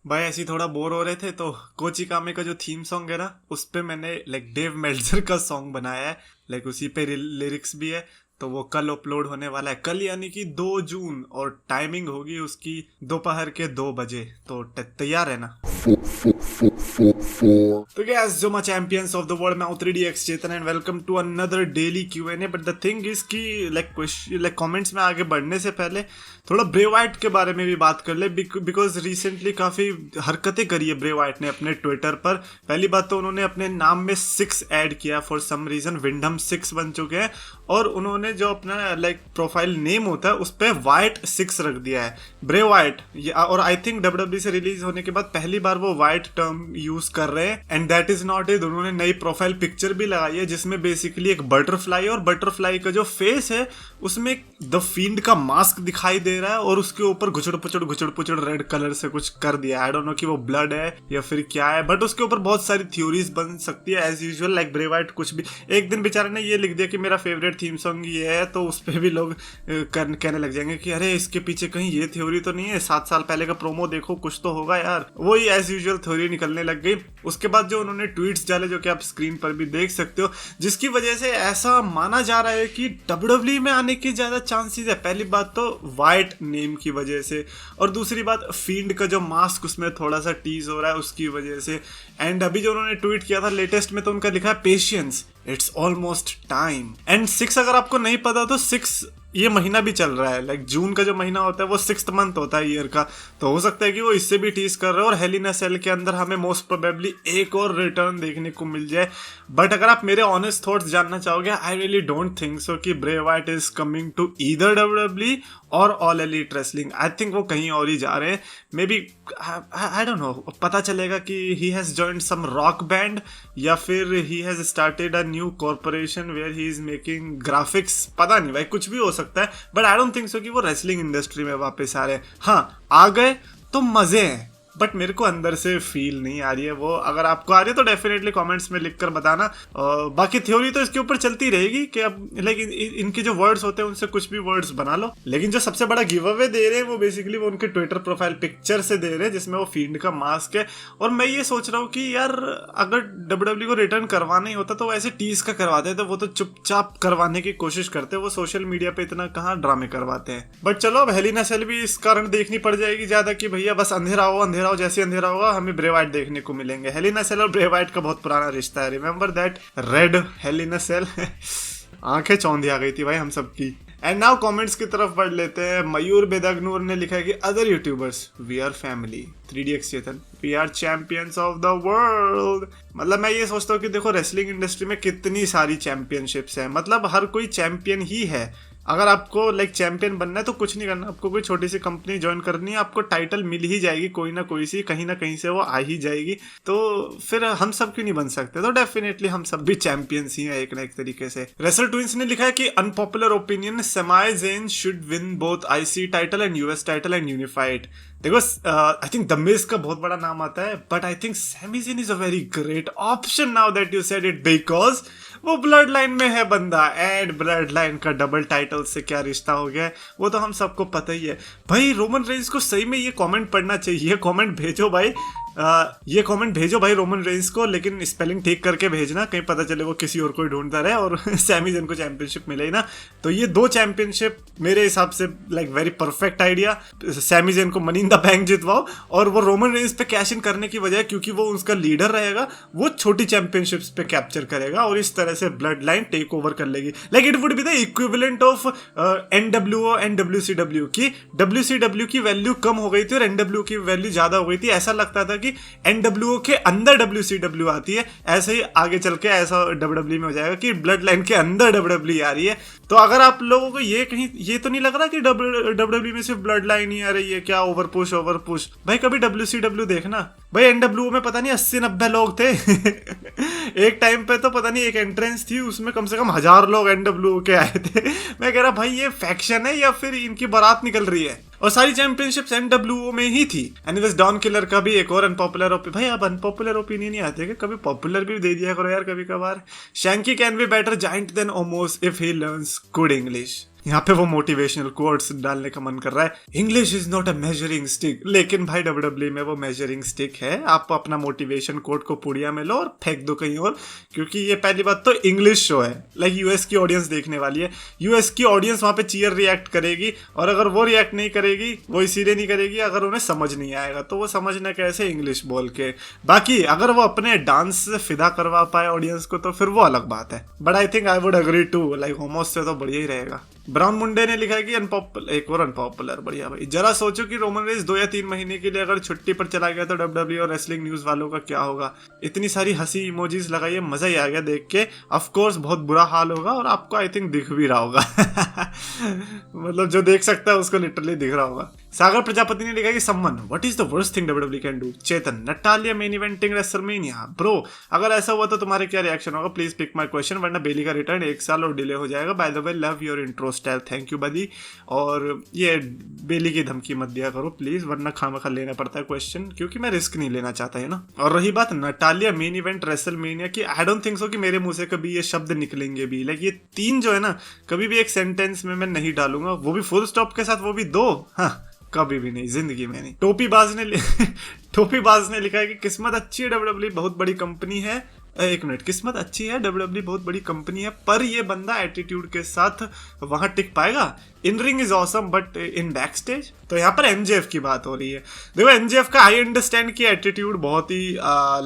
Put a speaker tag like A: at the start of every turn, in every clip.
A: भाई ऐसे ही थोड़ा बोर हो रहे थे तो कोची कामे का जो थीम सॉन्ग है ना उस पे मैंने डेव मेल्जर का सॉन्ग बनाया है। उसी पे लिरिक्स भी है। तो वो कल अपलोड होने वाला है, कल यानी कि 2 जून, और टाइमिंग होगी उसकी दोपहर के 2 बजे। तो तैयार है ना? तो गैस, जो मैं चैंपियंस ऑफ द वर्ल्ड, मैं हूं 3DX Chetan and welcome to another daily Q&A। But the thing is कि कमेंट्स में आगे बढ़ने से पहले थोड़ा ब्रे वाइट के बारे में भी बात कर ले, बिकॉज रिसेंटली काफी हरकतें करी है ब्रे वाइट ने अपने ट्विटर पर। पहली बात तो उन्होंने अपने नाम में 6 ऐड किया फॉर सम रीजन, विंडम 6 बन चुके हैं। और उन्होंने जो अपना प्रोफाइल नेम होता है उस पर वाइट 6 रख दिया है, ब्रे वाइट। और आई थिंक WWE से रिलीज होने के बाद पहली बार वो वाइट टर्म यूज कर रहे हैं। And that is not it, उन्होंने नई प्रोफाइल पिक्चर भी लगाई है जिसमें बेसिकली एक बटरफ्लाई, और बटरफ्लाई का जो फेस है उसमें द फील्ड का मास्क दिखाई दे रहा है, और उसके ऊपर घुचड़ पुचड़ रेड कलर से कुछ कर दिया। आई डोंट नो कि वो ब्लड है या फिर क्या है, बट उसके ऊपर बहुत सारी थ्योरीज बन सकती है एज यूजुअल। ब्रे वाइट कुछ भी, एक दिन बेचारे ने ये लिख दिया कि मेरा फेवरेट थीम सॉन्ग ये है, तो उस पर भी लोग कहने लग जाएंगे कि अरे इसके पीछे कहीं ये थ्योरी तो नहीं है, 7 साल पहले का प्रोमो देखो, कुछ तो होगा यार। वही एज यूजुअल थ्योरी निकलने लग गई। उसके बाद जो उन्होंने ट्वीट्स डाले, जो कि आप स्क्रीन पर भी देख सकते हो, जिसकी वजह से ऐसा माना जा रहा है कि WWE में आने के ज्यादा चांसेस है। पहली बात तो वाइट नेम की वजह से, और दूसरी बात फील्ड का जो मास्क उसमें थोड़ा सा टीज हो रहा है उसकी वजह से। एंड अभी जो उन्होंने ट्वीट किया था लेटेस्ट में, तो उनका लिखा है patience, it's almost time. And 6 अगर आपको नहीं पता तो 6 ये महीना भी चल रहा है। जून का जो महीना होता है वो 6th मंथ होता है ईयर का। तो हो सकता है कि वो इससे भी टीज कर रहे हो, और हेल इन अ सेल के अंदर हमें मोस्ट प्रोबेबली एक और रिटर्न देखने को मिल जाए। बट अगर आप मेरे ऑनेस्ट थॉट्स जानना चाहोगे, I really don't think so कि Bray Wyatt is coming to either WWE और All Elite Wrestling. I think वो कहीं और ही जा रहे हैं। Maybe, I don't know, पता चलेगा कि he has joined some rock band, या फिर he has started a new corporation where he is making graphics. पता नहीं भाई, कुछ भी हो सकता है, but I don't think so कि वो रेसलिंग इंडस्ट्री में वापस आ रहे हैं। हाँ, आ गए तो मजे हैं, बट मेरे को अंदर से फील नहीं आ रही है वो। अगर आपको आ रही है तो डेफिनेटली कमेंट्स में लिखकर बताना। बाकी थ्योरी तो इसके ऊपर चलती रहेगी कि अब इनके जो वर्ड्स होते हैं उनसे कुछ भी वर्ड्स बना लो। लेकिन जो सबसे बड़ा गिव अवे दे रहे हैं वो बेसिकली वो उनके ट्विटर प्रोफाइल पिक्चर से दे रहे हैं, जिसमें वो फील्ड का मास्क है। और मैं ये सोच रहा हूँ कि यार, अगर WWE को रिटर्न करवाना ही होता तो वो ऐसे टीज का करवाते थे, वो तो चुपचाप करवाने की कोशिश करते, वो सोशल मीडिया पे इतना कहाँ ड्रामे करवाते हैं। बट चलो, अब हेल इन अ सेल भी इस कारण देखनी पड़ जाएगी ज्यादा कि भैया बस अंधेरा हो, जैसे अंधेरा होगा हमें ब्रे वाइट देखने को मिलेंगे। हेल इन अ सेल और ब्रे वाइट का बहुत पुराना रिश्ता है, remember that red hell in a cell. आंखें चौंधी आ गई थी भाई हम सबकी। एंड नाउ कमेंट्स की तरफ बढ़ लेते हैं। मयूर बेदागनूर ने लिखा है कि other YouTubers, we are family, 3DX Chetan, we are champions of the world. मैं ये सोचता हूँ कि देखो, रेसलिंग इंडस्ट्री में कितनी सारी चैंपियनशिप्स हैं, हर कोई चैंपियन ही है। अगर आपको चैंपियन बनना है तो कुछ नहीं करना, आपको कोई छोटी सी कंपनी ज्वाइन करनी है, आपको टाइटल मिल ही जाएगी, कोई ना कोई सी, कहीं ना कहीं से वो आ ही जाएगी। तो फिर हम सब क्यों नहीं बन सकते? तो डेफिनेटली हम सब भी चैंपियंस ही हैं एक ना एक तरीके से। रेसल ट्विंस ने लिखा है कि unpopular opinion, Sami Zayn should win both IC title and US title and unified. देखो, आई थिंक द मिज का बहुत बड़ा नाम आता है, but I think Sami Zayn is a very great option now that you said it, because वो blood line में है बंदा। एंड ब्लड लाइन का डबल टाइटल से क्या रिश्ता हो गया है वो तो हम सबको पता ही है भाई। रोमन रेंज को सही में ये कमेंट पढ़ना चाहिए, कमेंट भेजो भाई, ये कमेंट भेजो भाई रोमन रेंज को, लेकिन स्पेलिंग ठीक करके भेजना, कहीं पता चले वो किसी और को ढूंढता रहे और सैमी ज़ेन को चैंपियनशिप मिले ही ना। तो ये 2 चैंपियनशिप मेरे हिसाब से very perfect idea. Sami Zayn को मनी इन द बैंक जितवाओ, और वो रोमन रेंज पे कैश इन करने की वजह, क्योंकि वो उसका लीडर रहेगा, वो छोटी चैंपियनशिप्स पे कैप्चर करेगा, और इस तरह से ब्लड लाइन टेक ओवर कर लेगी। It would be the equivalent of NWO and WCW की। WCW की वैल्यू कम हो गई थी और NWO की वैल्यू ज्यादा हो गई थी। ऐसा लगता था कि NWO के अंदर WCW आती है, ऐसे ही आगे चल के ऐसा WWE में हो जाएगा कि ब्लड लाइन के अंदर WWE आ रही है। तो अगर आप लोगों को ये कहीं ये तो नहीं लग रहा कि WWE में सिर्फ ब्लड लाइन ही आ रही है, क्या ओवर पुश भाई, कभी WCW देखना भाई। NWO में पता नहीं 80-90 लोग थे। एक टाइम पे तो पता नहीं एक एंट्रेंस थी, उसमें कम से कम 1000 लोग NWO के आए थे। मैं कह रहा भाई ये फैक्शन है या फिर इनकी बारात निकल रही है। और सारी चैंपियनशिप्स NWO में ही थी। एनीवेज, डॉन किलर का भी एक और अनपॉपुलर भाई, अब अनपॉपुलर ओपिनियन ही आते हैं, कभी पॉपुलर भी दे दिया करो यार कभी कभार। Shanky can be better giant than Omos if he learns good English. यहाँ पे वो मोटिवेशनल कोट्स डालने का मन कर रहा है। English is not a measuring stick, लेकिन भाई डब्ल्यूडब्ल्यू में वो मेजरिंग स्टिक है। आप अपना मोटिवेशन कोट को पुड़िया में लो और फेंक दो कहीं और, क्योंकि ये पहली बात तो इंग्लिश शो है, लाइक यूएस की ऑडियंस देखने वाली है। यूएस की ऑडियंस वहां पे चीयर रिएक्ट करेगी, और अगर वो रिएक्ट नहीं करेगी, वो इसीलिए नहीं करेगी अगर उन्हें समझ नहीं आएगा, तो वो समझना कैसे इंग्लिश बोल के। बाकी अगर वो अपने डांस से फिदा करवा पाए ऑडियंस को तो फिर वो अलग बात है। But I think I would agree too, like Omos से तो बढ़िया ही रहेगा। ब्राउन मुंडे ने लिखा है कि एक और अनपॉपुलर, बढ़िया भाई। जरा सोचो कि रोमन रेंस 2 या 3 महीने के लिए अगर छुट्टी पर चला गया तो डब्ल्यूडब्ल्यू और रेसलिंग न्यूज वालों का क्या होगा। इतनी सारी हंसी इमोजीज लगाइए, मजा ही आ गया देख के। ऑफ कोर्स बहुत बुरा हाल होगा, और आपको आई थिंक दिख भी रहा होगा। मतलब जो देख सकता है उसको लिटरली दिख रहा होगा। सागर प्रजापति ने लिखा कि someone, what is the worst thing WWE can do. Chetan, Natalya main eventing WrestleMania. Bro अगर ऐसा हुआ तो तुम्हारे क्या रिएक्शन होगा, प्लीज पिक माय क्वेश्चन, वरना बेली का रिटर्न 1 साल और डिले हो जाएगा। By the way love your intro style, thank you बदी। और ये बेली की धमकी मत दिया करो प्लीज, वरना खामखा लेना पड़ता है क्वेश्चन, क्योंकि मैं रिस्क नहीं लेना चाहता है ना। और रही बात नटालिया मेन इवेंट रेसलमेनिया की, आई डोंट थिंक सो कि मेरे मुंह से कभी ये शब्द निकलेंगे भी। लाइक ये 3 जो है ना, कभी भी एक सेंटेंस में मैं नहीं डालूंगा, वो भी फुल स्टॉप के साथ, वो भी 2। हाँ कभी भी नहीं, जिंदगी में नहीं। टोपीबाज ने लिखा है कि किस्मत अच्छी है, डब्ल्यूडब्ल्यू बहुत बड़ी कंपनी है। एक मिनट, किस्मत अच्छी है, डब्ल्यूडब्ल्यू बहुत बड़ी कंपनी है, पर ये बंदा एटीट्यूड के साथ वहां टिक पाएगा। In ring is awesome but in back stage. तो यहाँ पर एमजेएफ की बात हो रही है। देखो एमजेएफ का आई अंडरस्टैंड कि एटीट्यूड बहुत ही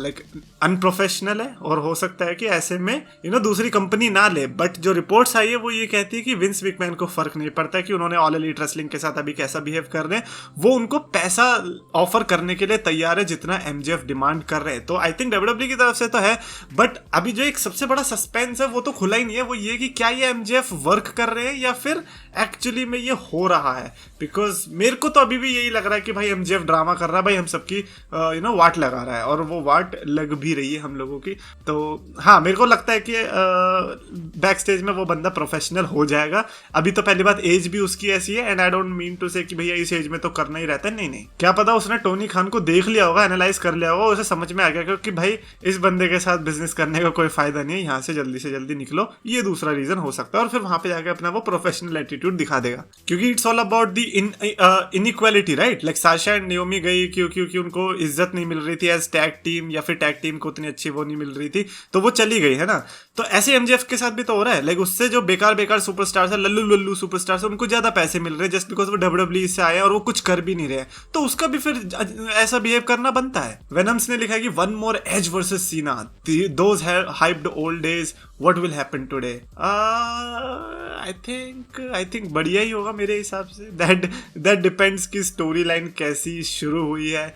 A: लाइक अनप्रोफेशनल है, और हो सकता है कि ऐसे में दूसरी कंपनी ना ले। बट जो रिपोर्ट्स आई है वो ये कहती है कि विंस मैकमैन को फर्क नहीं पड़ता कि उन्होंने ऑल एलीट रेसलिंग के साथ अभी कैसा बिहेव कर रहे हैं, वो उनको पैसा ऑफर करने के लिए तैयार है जितना एमजेएफ डिमांड कर रहे हैं। तो आई थिंक डब्ल्यूडब्ल्यू की तरफ से तो है, बट अभी जो एक सबसे बड़ा सस्पेंस है वो तो खुला ही नहीं है, वो ये कि क्या ये एमजेएफ वर्क कर रहे हैं या फिर एक्चुअली में ये हो रहा है। बिकॉज मेरे को तो अभी भी यही लग रहा है कि भाई एमजेएफ ड्रामा कर रहा है, भाई हम सबकी वाट लगा रहा है, और वो वाट लग भी रही है हम लोगों की। तो हाँ मेरे को लगता है कि बैक स्टेज में वो बंदा प्रोफेशनल हो जाएगा। अभी तो पहली बात एज भी उसकी ऐसी है, and I don't mean to say कि भैया इस एज में तो करना ही रहता है, नहीं, क्या पता उसने टोनी खान को देख लिया होगा, एनालाइज कर लिया होगा, उसे समझ में आ गया कि भाई इस बंदे के साथ बिजनेस करने का कोई फायदा नहीं है, यहाँ से जल्दी निकलो। ये दूसरा रीजन हो सकता है, और फिर वहां पे जाके अपना वो प्रोफेशनल एटीट्यूड दिखा देगा, क्योंकि it's all about the inequality, right. Like Sasha and Naomi गई क्योंकि उनको इज्जत नहीं मिल रही थी एज टैग टीम, या फिर टैग टीम को उतनी अच्छी वो नहीं मिल रही थी, तो वो चली गई है ना। तो ऐसे एमजेएफ के साथ भी तो हो रहा है। लाइक उससे जो बेकार सुपरस्टार्स है, लल्लू सुपरस्टार्स है, उनको ज्यादा पैसे मिल रहे हैं जस्ट बिकॉज वो डब्ल्यूडब्ल्यू से आए और वो कुछ कर भी नहीं रहे, तो उसका भी फिर ऐसा बिहेव करना बनता है। वेनम्स ने लिखा है कि वन मोर एज वर्सेस सीना, those hyped old days, what will happen today. I think बढ़िया ही होगा मेरे हिसाब से। दैट डिपेंड्स कि स्टोरी लाइन कैसी शुरू हुई है।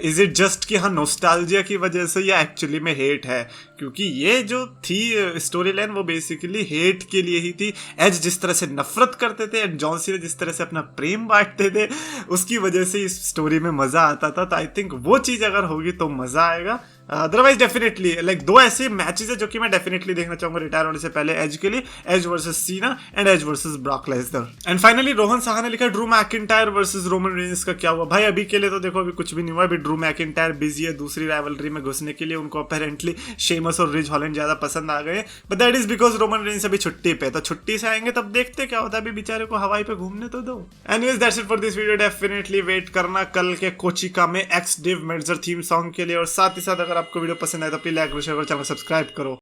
A: इज इट जस्ट कि हाँ नोस्टाल्जिया की वजह से, या एक्चुअली में हेट है, क्योंकि ये जो थी स्टोरी लाइन वो बेसिकली हेट के लिए ही थी। एज जिस तरह से नफरत करते थे, एंड जॉन सीना जिस तरह से अपना प्रेम बांटते थे, उसकी वजह से इस स्टोरी में मजा आता था। तो आई थिंक वो चीज अगर होगी तो मजा आएगा। अदरवाइज डेफिनेटली लाइक 2 ऐसे मैचेस है जो कि मैं डेफिनेटली देखना चाहूंगा रिटायर होने से पहले एज के लिए, Edge versus Cena and Edge versus Brock Lesnar. And finally Rohan Saha ने लिखा Drew McIntyre versus Roman Reigns का क्या हुआ। भाई अभी के लिए तो देखो अभी कुछ भी नहीं हुआ, अभी ड्रू मैकिंटायर बिजी है दूसरी राइवलरी में घुसने के लिए, उनको अपेरेंटली शेमस और रिज हॉलैंड ज्यादा पसंद आ गए, but that is because Roman Reigns अभी छुट्टी पे, तो छुट्टी से आएंगे तब देखते क्या होता है, अभी बेचारे को हवाई पे घूमने तो दो। Anyways that's it for this video, definitely wait करना कल के कोचिका में एक्स डिव मेडजर थीम सॉन्ग के लिए, और साथ ही साथ अगर आपको वीडियो पसंद आए तो प्लीज लाइक शेयर और चैनल सब्सक्राइब करो।